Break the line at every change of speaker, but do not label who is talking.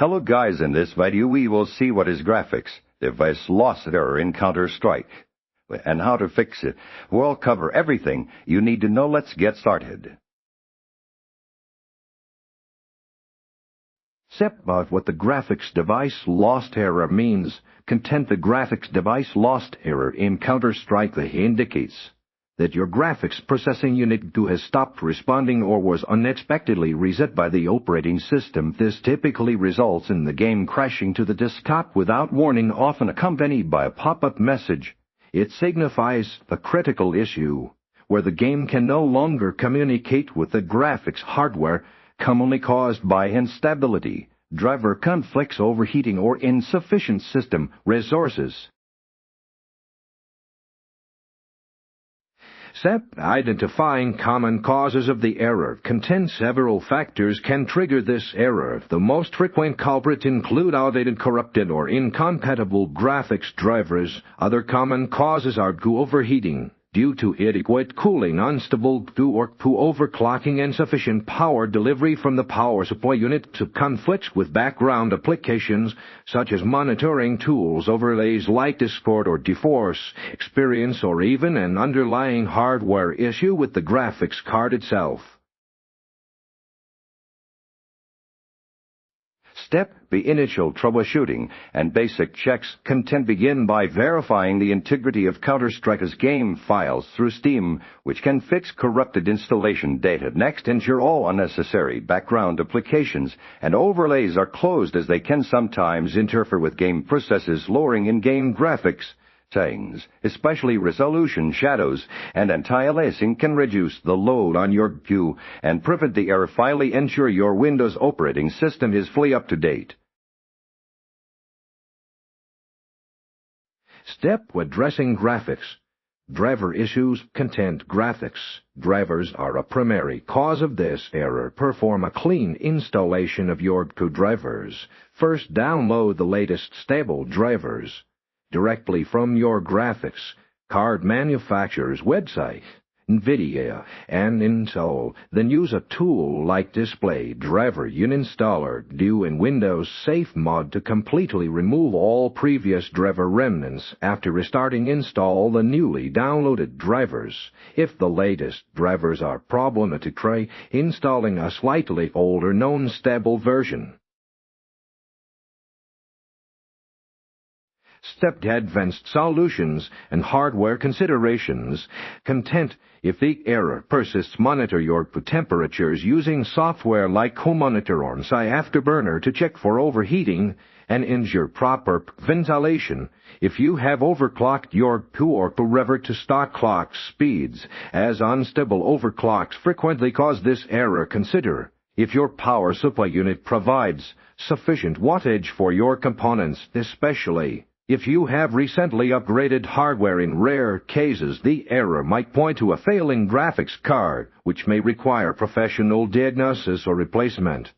Hello guys, in this video we will see what is graphics, device loss error in Counter-Strike, and how to fix it. We'll cover everything you need to know. Let's get started.
Step about what the graphics device lost error means. Content the graphics device lost error in Counter-Strike indicates that your graphics processing unit has stopped responding or was unexpectedly reset by the operating system. This typically results in the game crashing to the desktop without warning, often accompanied by a pop-up message. It signifies a critical issue, where the game can no longer communicate with the graphics hardware, commonly caused by instability, driver conflicts, overheating, or insufficient system resources. Step identifying common causes of the error. Contain several factors can trigger this error. The most frequent culprits include outdated, corrupted, or incompatible graphics drivers. Other common causes are overheating due to inadequate cooling, unstable or overclocking, insufficient power delivery from the power supply unit, to conflicts with background applications such as monitoring tools, overlays like Discord or DeForce, experience, or even an underlying hardware issue with the graphics card itself.
Step B. Initial troubleshooting and basic checks. Content begin by verifying the integrity of Counter-Strike's game files through Steam, which can fix corrupted installation data. Next, ensure all unnecessary background applications and overlays are closed, as they can sometimes interfere with game processes, lowering in-game graphics. Settings, especially resolution, shadows, and anti-aliasing, can reduce the load on your queue and prevent the error. Finally, ensure your Windows operating system is fully up to date.
Step addressing graphics. Driver issues. Content graphics drivers are a primary cause of this error. Perform a clean installation of your two drivers. First, download the latest stable drivers directly from your graphics card manufacturer's website, NVIDIA, and install. Then use a tool like Display Driver Uninstaller due in Windows Safe Mod to completely remove all previous driver remnants. After restarting, install the newly downloaded drivers. If the latest drivers are problematic, try installing a slightly older non-stable version. Step advanced solutions and hardware considerations. Content. If the error persists, monitor your temperatures using software like CoMonitor or Afterburner to check for overheating and ensure proper ventilation. If you have overclocked your or revert to stock clock speeds, as unstable overclocks frequently cause this error. Consider if your power supply unit provides sufficient wattage for your components, especially if you have recently upgraded hardware. In rare cases, the error might point to a failing graphics card, which may require professional diagnosis or replacement.